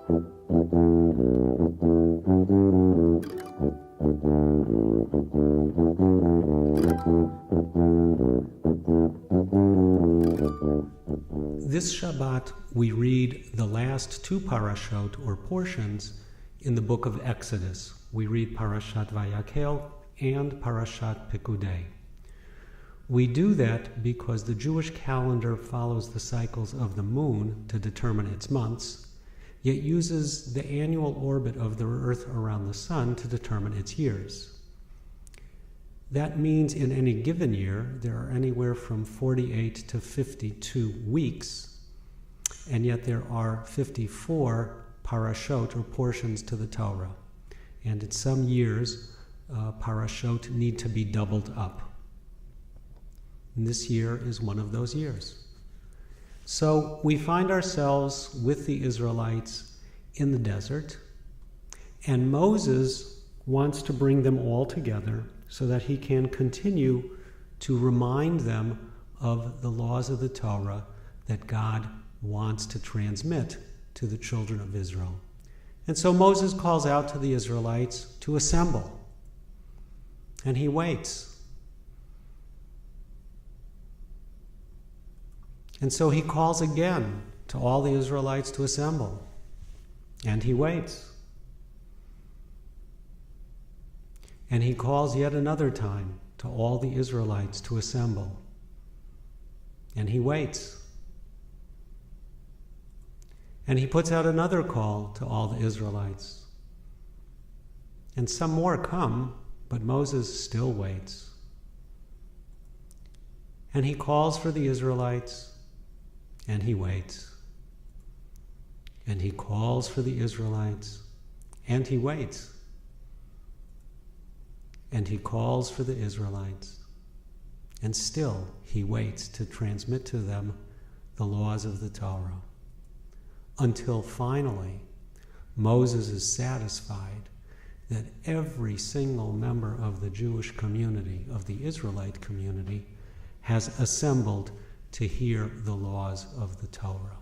This Shabbat, we read the last two parashot, or portions, in the book of Exodus. We read Parashat Vayakhel and Parashat Pekudei. We do that because the Jewish calendar follows the cycles of the moon to determine its months, yet uses the annual orbit of the earth around the sun to determine its years. That means in any given year, there are anywhere from 48 to 52 weeks, and yet there are 54 parashot, or portions, to the Torah. And in some years, parashot need to be doubled up. And this year is one of those years. So we find ourselves with the Israelites in the desert, and Moses wants to bring them all together so that he can continue to remind them of the laws of the Torah that God wants to transmit to the children of Israel. And so Moses calls out to the Israelites to assemble, and he waits. And so he calls again to all the Israelites to assemble, and he waits. And he calls yet another time to all the Israelites to assemble, and he waits. And he puts out another call to all the Israelites. And some more come, but Moses still waits. And he calls for the Israelites, and he waits. And he calls for the Israelites, and he waits. And he calls for the Israelites, and still he waits to transmit to them the laws of the Torah. Until finally, Moses is satisfied that every single member of the Jewish community, of the Israelite community, has assembled to hear the laws of the Torah.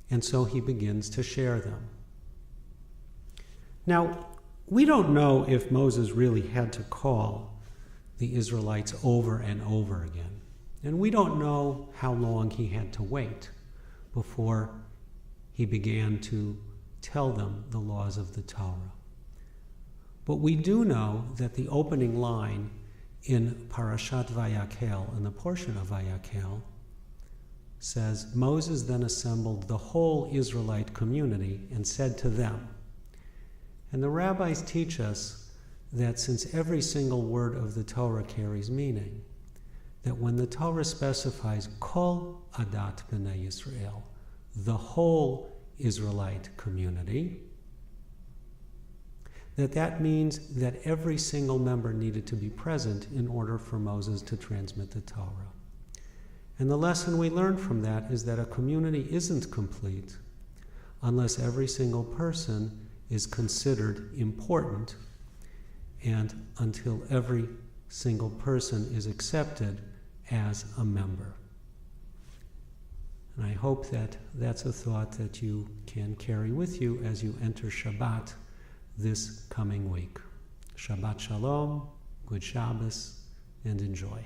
And so he begins to share them. Now, we don't know if Moses really had to call the Israelites over and over again. And we don't know how long he had to wait before he began to tell them the laws of the Torah. But we do know that the opening line in Parashat Vayakhel, in the portion of Vayakhel, says, Moses then assembled the whole Israelite community and said to them. And the rabbis teach us that since every single word of the Torah carries meaning, that when the Torah specifies Kol Adat B'nai Yisrael, the whole Israelite community, that means that every single member needed to be present in order for Moses to transmit the Torah. And the lesson we learn from that is that a community isn't complete unless every single person is considered important, and until every single person is accepted as a member. And I hope that that's a thought that you can carry with you as you enter Shabbat this coming week. Shabbat Shalom, good Shabbos, and enjoy.